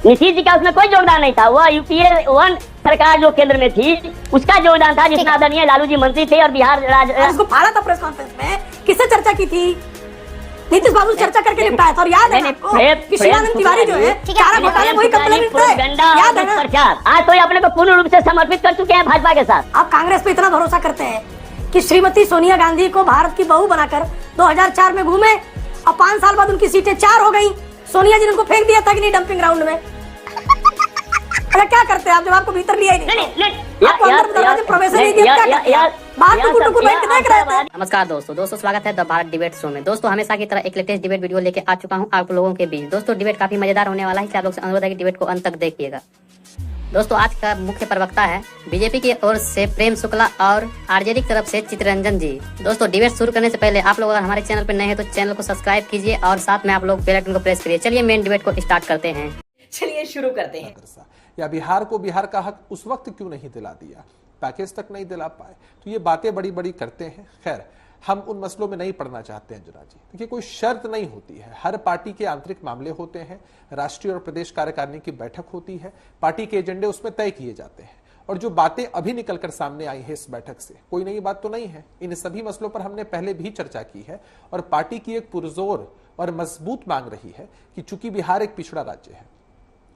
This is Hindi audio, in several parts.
नीतीश जी का उसमें कोई योगदान नहीं था। वो यूपीए 1 सरकार जो केंद्र में थी उसका योगदान था, जिसमें आदरणीय लालू जी मंत्री थे और बिहार उसको फाड़ा था प्रेस कॉन्फ्रेंस में। किससे चर्चा की थी? नीतीश बाबू चर्चा करके निपटाया था। और याद है आपको कि शिवानंद तिवारी जो है चारा घोटाले वही कंप्लेंट थे, याद है ना? आज तो अपने को पूर्ण रूप से समर्पित कर चुके हैं भाजपा के साथ। आप कांग्रेस पे इतना भरोसा करते हैं कि श्रीमती सोनिया गांधी को भारत की बहू बनाकर 2004 में घूमे और 5 साल बाद उनकी सीटें 4 हो गई। सोनिया जी ने उनको फेंक दिया था कि नहीं डंपिंग ग्राउंड में? अरे क्या करते हैं आप जब आपको भीतर लिया ही नहीं, आपको अंदर दरवाजे प्रवेश नहीं दिया, क्या करते हैं? बाहर तो कुटुंब बैठ के देख रहे थे। नमस्कार दोस्तों स्वागत है द भारत डिबेट शो में। दोस्तों हमेशा की तरह एक लेटेस्ट डिबेट वीडियो लेके आ चुका हूं आप लोगों के बीच। दोस्तों डिबेट काफी मजेदार होने वाला है, इसलिए आप लोग से अनुरोध है कि डिबेट को अंत तक देखिएगा। दोस्तों आज का मुख्य प्रवक्ता है बीजेपी की ओर से प्रेम शुक्ला और आरजेडी की तरफ से चित्ररंजन जी। दोस्तों डिबेट शुरू करने से पहले आप लोग अगर हमारे चैनल पर नए हैं तो चैनल को सब्सक्राइब कीजिए और साथ में आप लोग बेल आइकन को प्रेस करिए। चलिए मेन डिबेट को स्टार्ट करते हैं। चलिए शुरू करते हैं। या बिहार को बिहार का हक उस वक्त क्यों नहीं दिला दिया, पैकेज तक नहीं दिला पाए, तो ये बातें बड़ी बड़ी करते हैं। खैर हम उन मसलों में नहीं पड़ना चाहते हैं अंजना जी। देखिए कोई शर्त नहीं होती है, हर पार्टी के आंतरिक मामले होते हैं, राष्ट्रीय और प्रदेश कार्यकारिणी की बैठक होती है, पार्टी के एजेंडे उसमें तय किए जाते हैं। और जो बातें अभी निकलकर सामने आई है इस बैठक से, कोई नई बात तो नहीं है। इन सभी मसलों पर हमने पहले भी चर्चा की है और पार्टी की एक पुरजोर और मजबूत मांग रही है कि चूंकि बिहार एक पिछड़ा राज्य है,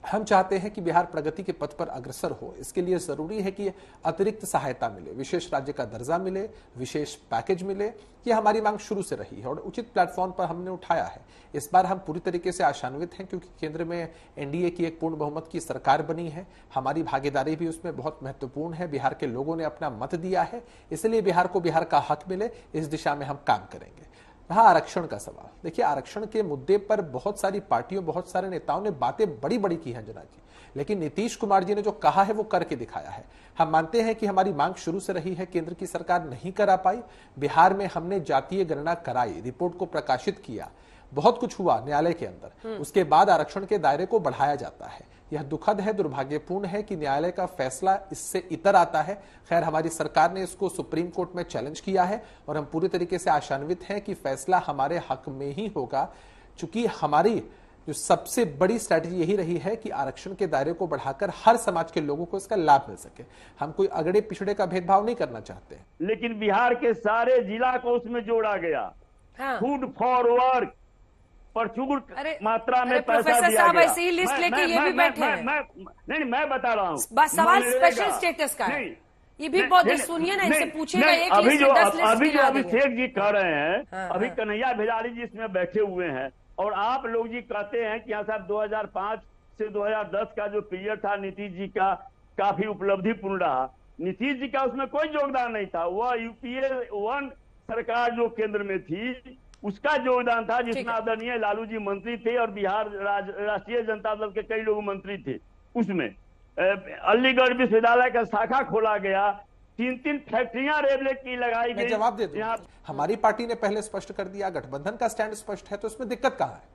हम चाहते हैं कि बिहार प्रगति के पथ पर अग्रसर हो। इसके लिए जरूरी है कि अतिरिक्त सहायता मिले, विशेष राज्य का दर्जा मिले, विशेष पैकेज मिले। ये हमारी मांग शुरू से रही है और उचित प्लेटफॉर्म पर हमने उठाया है। इस बार हम पूरी तरीके से आशान्वित हैं क्योंकि केंद्र में एनडीए की एक पूर्ण बहुमत की सरकार बनी है। हमारी भागीदारी भी उसमें बहुत महत्वपूर्ण है। बिहार के लोगों ने अपना मत दिया है, इसलिए बिहार को बिहार का हक मिले, इस दिशा में हम काम करेंगे। रहा आरक्षण का सवाल, देखिए आरक्षण के मुद्दे पर बहुत सारी पार्टियों, बहुत सारे नेताओं ने बातें बड़ी बड़ी की हैं अंजना जी, लेकिन नीतीश कुमार जी ने जो कहा है वो करके दिखाया है। हम मानते हैं कि हमारी मांग शुरू से रही है, केंद्र की सरकार नहीं करा पाई। बिहार में हमने जातीय गणना कराई, रिपोर्ट को प्रकाशित किया, बहुत कुछ हुआ न्यायालय के अंदर। उसके बाद आरक्षण के दायरे को बढ़ाया जाता है। यह दुखद है, दुर्भाग्यपूर्ण है कि न्यायालय का फैसला इससे इतर आता है। खैर हमारी सरकार ने इसको सुप्रीम कोर्ट में चैलेंज किया है और हम पूरी तरीके से आशान्वित हैं कि फैसला हमारे हक में ही होगा, चूंकि हमारी जो सबसे बड़ी स्ट्रैटेजी यही रही है कि आरक्षण के दायरे को बढ़ाकर हर समाज के लोगों को इसका लाभ मिल सके। हम कोई अगड़े पिछड़े का भेदभाव नहीं करना चाहते। लेकिन बिहार के सारे जिला को उसमें जोड़ा गया। फूड फॉर वर्क प्रचुर मात्रा में पैसा दिया गया। ऐसे ही लिस्ट लेके ये भी बैठे हैं। नहीं मैं बता रहा हूँ, सवाल स्पेशल स्टेटस का है। ये भी बहुत सुनिए ना, इनसे पूछेगा एक अभी लिस्ट जो 10 लिस्ट अभी जो गिना अभिषेक जी कह रहे हैं, हाँ, अभी हाँ। कन्हैया भिलारी जी इसमें बैठे हुए हैं और आप लोग जी कहते हैं कि हाँ साहब 2005 से 2010 का जो पीरियड था नीतीश जी का काफी उपलब्धिपूर्ण रहा। नीतीश जी का उसमें कोई योगदान नहीं था। वह यूपीए 1 सरकार जो केंद्र में थी उसका योगदान था, जिसमें आदरणीय लालू जी मंत्री थे और बिहार राष्ट्रीय जनता दल के कई लोग मंत्री थे। उसमें अलीगढ़ विश्वविद्यालय का शाखा खोला गया, 3 फैक्ट्रियां रेलवे की लगाई गई। जवाब दे दूं, हमारी पार्टी ने पहले स्पष्ट कर दिया, गठबंधन का स्टैंड स्पष्ट है, तो इसमें दिक्कत कहां है?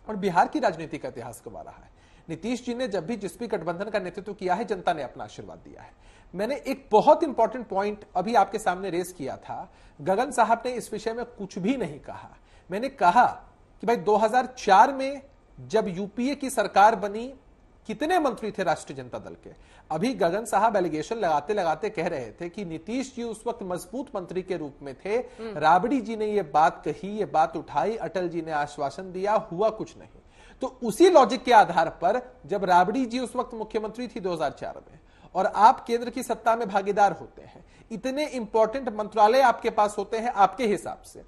और बिहार की राजनीति का इतिहास गवा रहा है। नीतीश जी ने जब भी जिस भी गठबंधन का नेतृत्व किया है, जनता ने अपना आशीर्वाद दिया है। मैंने एक बहुत इंपॉर्टेंट पॉइंट अभी आपके सामने रेस किया था, गगन साहब ने इस विषय में कुछ भी नहीं कहा। मैंने कहा कि भाई 2004 में जब यूपीए की सरकार बनी, कितने मंत्री थे राष्ट्रीय जनता दल के? अभी गगन साहब एलिगेशन लगाते लगाते कह रहे थे कि नीतीश जी उस वक्त मजबूत मंत्री के रूप में थे, राबड़ी जी ने ये बात कही, ये बात उठाई, अटल जी ने आश्वासन दिया, हुआ कुछ नहीं। तो उसी लॉजिक के आधार पर जब राबड़ी जी उस वक्त मुख्यमंत्री थी 2004 में और आप केंद्र की सत्ता में भागीदार होते हैं, इतने इंपॉर्टेंट मंत्रालय आपके पास होते हैं आपके हिसाब से,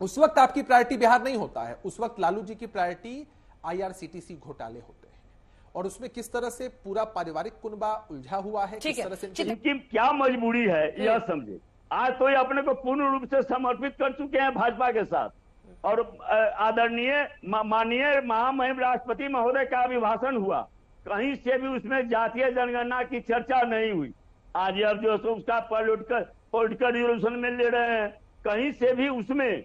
उस वक्त आपकी प्रायोरिटी बिहार नहीं होता है। उस वक्त लालू जी की प्रायोरिटी आईआरसीटीसी घोटाले होते हैं और उसमें किस तरह से पूरा पारिवारिक कुनबा उलझा हुआ है, किस तरह से इनकी क्या मजबूरी है यह समझे। आज तो ये अपने को पूर्ण रूप से समर्पित कर चुके हैं भाजपा के साथ और आदरणीय माननीय महामहिम राष्ट्रपति महोदय का अभिभाषण हुआ, कहीं से भी उसमें जातीय जनगणना की चर्चा नहीं हुई। आज अब जो उसका पॉलिटिकल रिजोल्यूशन में ले रहे हैं, कहीं से भी उसमें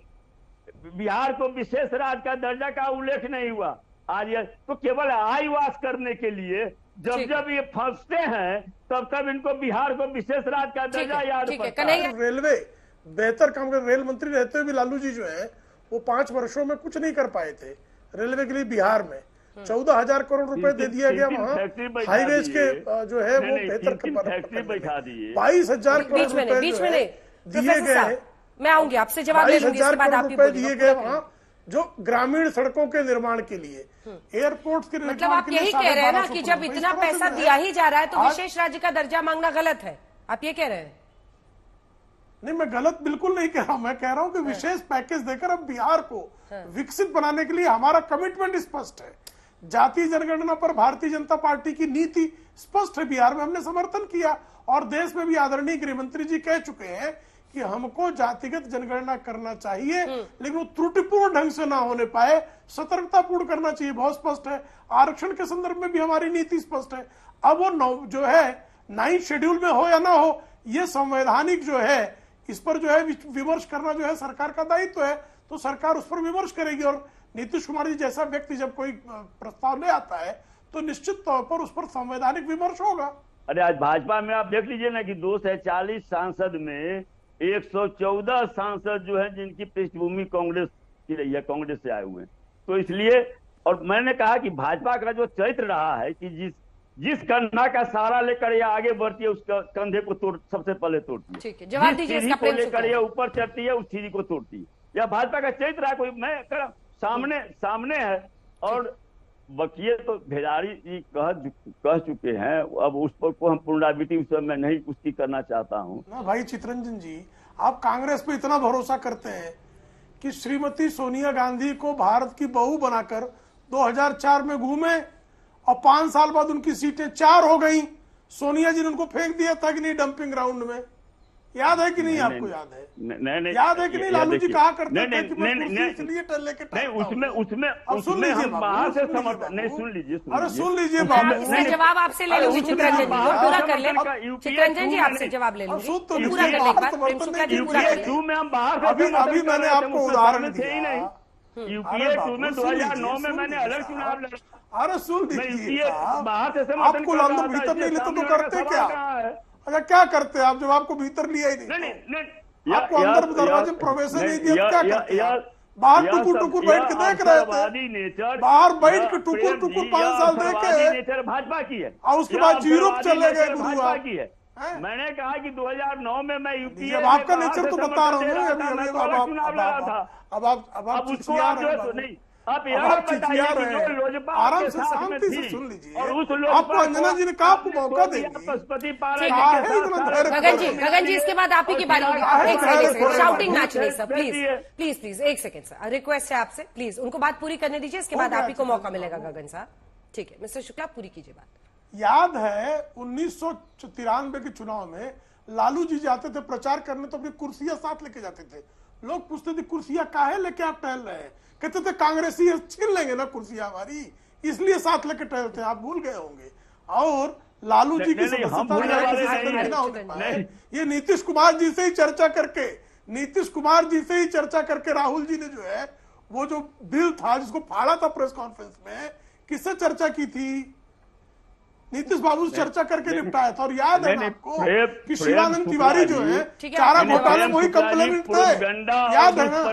बिहार को विशेष राज्य का दर्जा का उल्लेख नहीं हुआ। आज ये तो केवल आईवास करने के लिए जब ये फंसते हैं तब इनको बिहार को विशेष राज्य का दर्जा याद पड़ता है। रेलवे बेहतर काम कर, रेल मंत्री रहते हुए भी लालू जी जो है वो 5 वर्षों में कुछ नहीं कर पाए थे रेलवे के लिए बिहार में। 14,000 करोड़ रुपए दे दिया गया वहाँ फैक्ट्री बैठा हाईवेज के दिए। जो है वो नहीं, बेहतर फैक्ट्री बैठा दिए। 22,000 करोड़ बीच में नहीं, रुपए बीच जो में है नहीं। दिए प्रोफेसर गए साहब, मैं आऊंगी आपसे जवाब ले लूंगी, इसके 22,000 बाद करोड़ आप ही रुपए बोलिए। दिए गए वहाँ जो ग्रामीण सड़कों के निर्माण के लिए, एयरपोर्ट के निर्माण मतलब आप के लिए यही कह रहे हैं ना 1250 कि जब करोड़। इतना इस तरह से पैसा जो है, दिया ही जा रहा है तो आज- विशेष राज्य का दर्जा मांगना गलत है, आप ये कह रहे हैं? नहीं, मैं गलत बिल्कुल नहीं कह रहा हूं। मैं कह रहा हूं कि विशेष पैकेज देकर अब बिहार को विकसित बनाने के लिए हमारा कमिटमेंट स्पष्ट है। जातीय जनगणना पर भारतीय जनता पार्टी की नीति स्पष्ट है। बिहार में हमने समर्थन किया और देश में भी आदरणीय गृह मंत्री जी कह चुके हैं कि हमको जातिगत जनगणना करना चाहिए, लेकिन वो त्रुटिपूर्ण ढंग से ना होने पाए, सतर्कतापूर्ण करना चाहिए, बहुत स्पष्ट है। आरक्षण के संदर्भ में भी हमारी नीति स्पष्ट है। अब वो जो है 9th शेड्यूल में हो या ना हो, ये संवैधानिक जो है इस पर जो है विमर्श करना जो है सरकार का दायित्व है, तो सरकार उस पर विमर्श करेगी। और नीतीश कुमार जी जैसा व्यक्ति जब कोई प्रस्ताव ले आता है तो निश्चित तौर पर उस पर संवैधानिक विमर्श होगा। अरे आज भाजपा में आप देख लीजिए ना कि 240 सांसद में 114 सांसद जो है जिनकी पृष्ठभूमि कांग्रेस की रही है, कांग्रेस से आए हुए हैं। तो इसलिए, और मैंने कहा कि भाजपा का जो चरित्र रहा है कि जिस कंधा का सहारा लेकर ये आगे बढ़ती है उसका कंधे को सबसे पहले तोड़ती है। ठीक है, जवाब दीजिए इसका, प्रेम से लेकर ये ऊपर चढ़ती है उस सीढ़ी को तोड़ती है। या भाजपा का चरित्र है, कोई मैं सामने है। और वकील तो भेड़ारी जी कह चुके हैं, अब उस पर को हम पुनरावृत्ति उस पर मैं नहीं पुष्टि करना चाहता हूँ ना भाई चितरंजन जी, आप कांग्रेस पे इतना भरोसा करते हैं कि श्रीमती सोनिया गांधी को भारत की बहू बनाकर 2004 में घूमे और 5 साल बाद उनकी सीटें 4 हो गई। सोनिया जी ने उनको फेंक दिया था कि नहीं डंपिंग ग्राउंड में, याद है कि नहीं? आपको याद है? नहीं, याद है कि नहीं? लालू जी कहा करते थे कि मैं कुर्सी नहीं, इसलिए लेके नहीं, उसमें हम बाहर से समर्थन नहीं। सुन लीजिए, अरे सुन लीजिए बाबू, इसका जवाब आपसे ले लूंगी चित्रंजन जी, पूरा कर ले। चित्रंजन जी आपसे जवाब ले लूंगी, सुन तो पूरा कर ले एक बार, प्रेम शुक्ला जी पूरा कर ले। यूपीए 2 में हम बाहर से अभी मैंने आपको उदाहरण थे ही दिया। नहीं। यूपीए 2 में 2009 में मैंने अलग चुनाव लड़ा। अरे सुन लीजिए, यूपीए बाहर से समर्थन आपको लालू भीतर नहीं लेते तो करते क्या? अच्छा क्या करते हैं आप जब आपको भीतर लिया ही नहीं? आपको अंदर दरवाजे प्रवेश नहीं दिया, क्या करते हैं? बाहर टुकुर बैठ के देख रहे थे, बाहर बैठ के टुकुर 5 साल देखे, भाजपा की है। और उसके बाद यूरोप चले गए गुरु भाजपा आप। की है। मैंने कहा कि 2009 में मैं यूपीए अब आपका नेचर तो बता रहा हूँ। चुनाव लड़ा था। अब आप उसको आप जो है नहीं, आप यहाँ बताइए कि जो लोजपा आराम के से साथ में शांति से थी, सुन लीजिए। और उस आपको अंजना जी ने कहा आपको मौका देंगे। पशुपति पारा ठीक जी है। के साथ गगन जी इसके बाद आप ही की बारी होगी। एक सेकंड, शाउटिंग मैच नहीं सर, प्लीज एक सेकंड सर, रिक्वेस्ट है आपसे, प्लीज उनको बात पूरी करने दीजिए, इसके बाद आप ही को मौका मिलेगा। गगन साहब ठीक है, मिस्टर शुक्ला पूरी कीजिए बात। याद है 1993 के चुनाव में लालू जी जाते थे प्रचार करने तो अपनी कुर्सियां साथ लेके जाते थे। लोग पूछते थे कुर्सियां काहे लेके आप टहल रहे हैं? कहते थे कांग्रेसी छीन लेंगे ना कुर्सियां हमारी, इसलिए साथ लेके टहलते हैं। आप भूल गए होंगे। और लालू जी की ये नीतीश कुमार जी से ही चर्चा करके राहुल जी ने जो है वो जो बिल था जिसको फाड़ा था प्रेस कॉन्फ्रेंस में, किससे चर्चा की थी? नीतीश बाबू से चर्चा करके निपटाया था। और याद है आपको कि शिवानंद तिवारी जो है चारा घोटाले वही कंप्लेंट थे, याद है ना?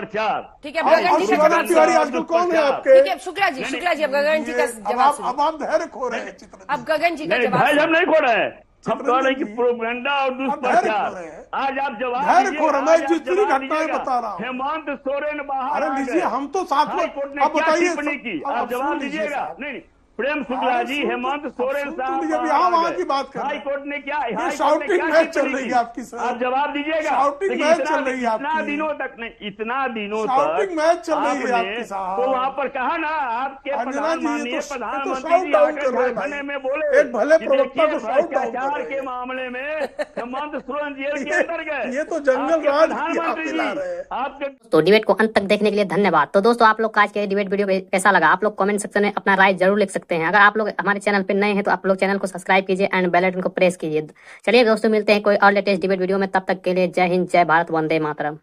ठीक है, गगन जी का जवाब तिवारी आजकल कौन है आपके? ठीक है, शुक्ला जी अब गगन जी का जवाब सुनिए। अब आप धैर्य खो रहे हैं चित्र। अब गगन जी का नहीं, जवाब हम नहीं खो रहे हैं, हम कह रहे हैं कि प्रोपेगेंडा और दुष्प्रचार। आज आप जवाब धैर्य खो रहे, मैं जितनी घटनाएं बता रहा हूँ। हेमंत सोरेन बाहर अरे लीजिए, हम तो साथ में, हाईकोर्ट ने आप क्या बताइए, टिप्पणी की, अब आप जवाब सुन लीजिए दीजिएगा। साहब। नहीं, प्रेम शुक्ला जी, हेमंत सोरेन साहब यहाँ वहाँ की बात कर रहे हैं। हाईकोर्ट ने क्या, शाउटिंग मैच चल रही है आपकी सर, आप जवाब दीजिएगा। शाउटिंग लेकिन मैच चल रही है इतना आपकी। दिनों तक नहीं, इतना दिनों शाउटिंग मैच चल रही है आपने आपकी साहब। तो वहाँ पर कहा ना आपके अंजना जी, माननीय ये तो प्रधानमंत्री शाउट जी डाउन आकर कर रहे हैं कारखाने भाई। में बोले एक भले कि प्रवक्ता देखिए, को शाउट डाउन कर भ्रष्टाचार रहे के हैं। मामले में हेमंत सोरेन जेल के अंदर गए। ये तो जंगल आपके राज की प्रधानमंत्री आप दिला जी, रहे हैं। आपके तो डिबेट को अंत तक देखने के लिए धन्यवाद। तो दोस्तों आप लोग का आज के डिबेट वीडियो कैसा लगा आप लोग कमेंट सेक्शन में अपना राय जरूर लिख सकते हैं। अगर आप लोग हमारे चैनल पे नए हैं तो आप लोग चैनल को सब्सक्राइब कीजिए एंड बेल आइकन को प्रेस कीजिए। चलिए दोस्तों मिलते हैं कोई और लेटेस्ट डिबेट वीडियो में, तब तक के लिए जय हिंद, जय भारत, वंदे मातरम।